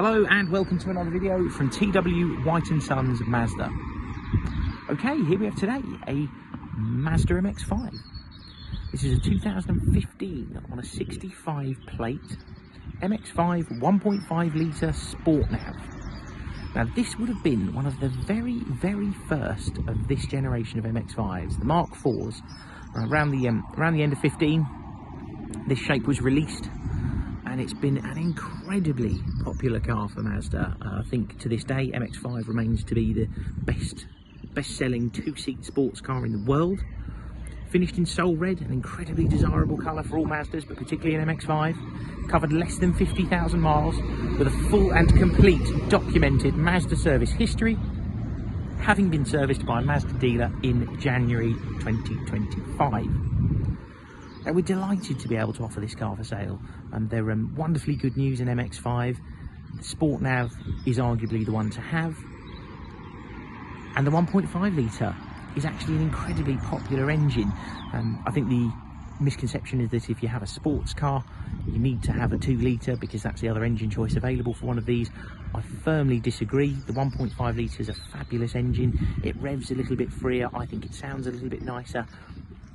Hello and welcome to another video from TW White & Sons Mazda. Okay, here we have today a Mazda MX-5. This is a 2015 on a 65 plate MX-5 1.5 litre Sport Nav. Now this would have been one of the very first of this generation of MX-5s, the Mark IVs. Around the end of 15, this shape was released. And it's been an incredibly popular car for Mazda. I think to this day, MX-5 remains to be the best-selling two-seat sports car in the world. Finished in Soul Red, an incredibly desirable colour for all Mazdas, but particularly an MX-5. Covered less than 50,000 miles with a full and complete documented Mazda service history, having been serviced by a Mazda dealer in January 2025. And we're delighted to be able to offer this car for sale. They're wonderfully good news in MX-5. The Sport Nav is arguably the one to have. And the 1.5 litre is actually an incredibly popular engine. I think the misconception is that if you have a sports car, you need to have a 2 litre because that's the other engine choice available for one of these. I firmly disagree. The 1.5 litre is a fabulous engine. It revs a little bit freer. I think it sounds a little bit nicer.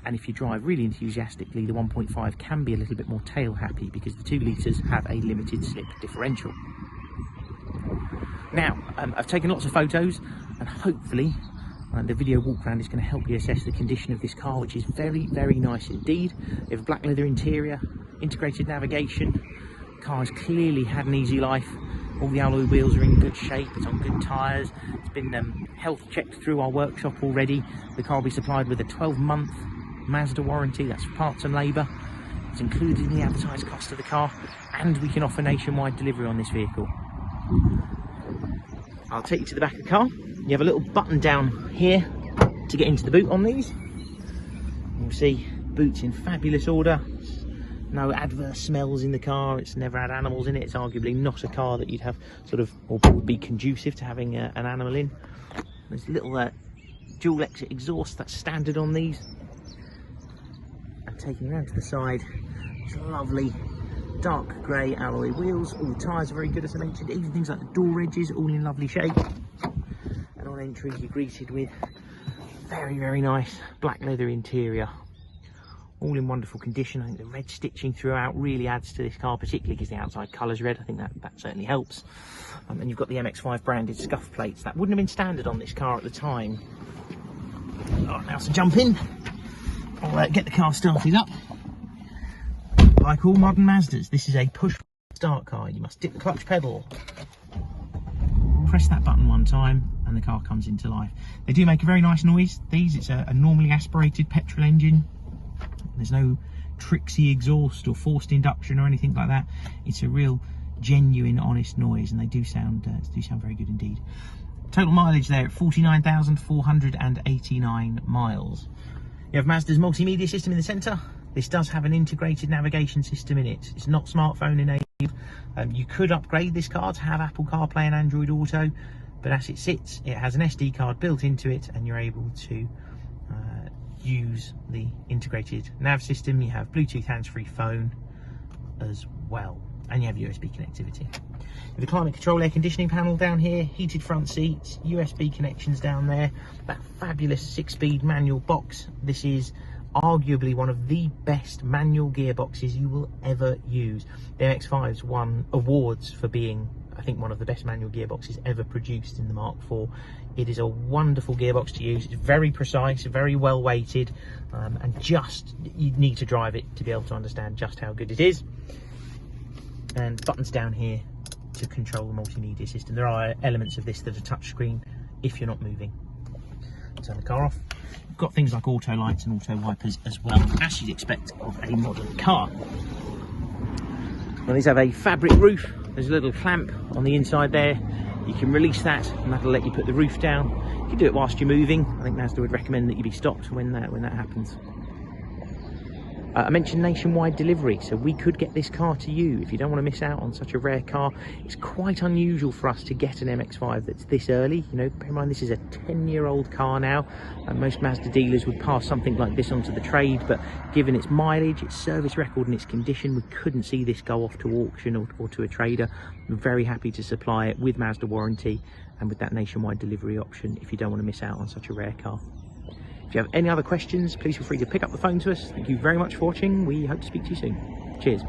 And if you drive really enthusiastically, the 1.5 can be a little bit more tail happy because the 2 litres have a limited slip differential. Now, I've taken lots of photos and hopefully the video walk around is going to help you assess the condition of this car, which is very nice indeed. We have a black leather interior, integrated navigation. The car has clearly had an easy life. All the alloy wheels are in good shape, it's on good tyres. It's been health checked through our workshop already. The car will be supplied with a 12-month Mazda warranty, that's for parts and labour. It's included in the advertised cost of the car, and we can offer nationwide delivery on this vehicle. I'll take you to the back of the car. You have a little button down here to get into the boot on these. You'll see boots in fabulous order. No adverse smells in the car. It's never had animals in it. It's arguably not a car that you'd have or would be conducive to having an animal in. There's a little dual exit exhaust that's standard on these. And taking around to the side, it's lovely dark grey alloy wheels. All the tyres are very good, as I mentioned. Even things like the door edges, all in lovely shape. And on entry, you're greeted with very nice black leather interior, all in wonderful condition. I think the red stitching throughout really adds to this car, particularly because the outside colour's red. I think that certainly helps. And you've got the MX-5 branded scuff plates. That wouldn't have been standard on this car at the time. Right, now to jump in. I'll get the car started up. Like all modern Mazdas, this is a push start car. You must dip the clutch pedal, press that button one time, and the car comes into life. They do make a very nice noise. It's a normally aspirated petrol engine. There's no tricksy exhaust or forced induction or anything like that. It's a real genuine honest noise, and they do sound very good indeed. Total mileage there at 49,489 miles. You have Mazda's multimedia system in the centre. This does have an integrated navigation system in it. It's not smartphone enabled. You could upgrade this car to have Apple CarPlay and Android Auto, but as it sits, it has an SD card built into it, and you're able to use the integrated nav system. You have Bluetooth hands-free phone as well, and you have USB connectivity. You have a climate control air conditioning panel down here, heated front seats, USB connections down there, that fabulous 6-speed manual box. This is arguably one of the best manual gearboxes you will ever use. The MX-5's won awards for being, I think, one of the best manual gearboxes ever produced in the Mark IV. It is a wonderful gearbox to use. It's very precise, very well weighted, and you need to drive it to be able to understand just how good it is. And buttons down here to control the multimedia system. There are elements of this that are touchscreen if you're not moving. Turn the car off. We've got things like auto lights and auto wipers as well, as you'd expect of a modern car. Now these have a fabric roof. There's a little clamp on the inside there. You can release that, and that'll let you put the roof down. You can do it whilst you're moving. I think Mazda would recommend that you be stopped when that happens. I mentioned nationwide delivery, so we could get this car to you if you don't want to miss out on such a rare car. It's quite unusual for us to get an MX-5 that's this early. You know, bear in mind this is a 10-year-old car now, and most Mazda dealers would pass something like this onto the trade, but given its mileage, its service record and its condition, we couldn't see this go off to auction or to a trader. We're very happy to supply it with Mazda warranty and with that nationwide delivery option if you don't want to miss out on such a rare car. If you have any other questions, please feel free to pick up the phone to us. Thank you very much for watching. We hope to speak to you soon. Cheers.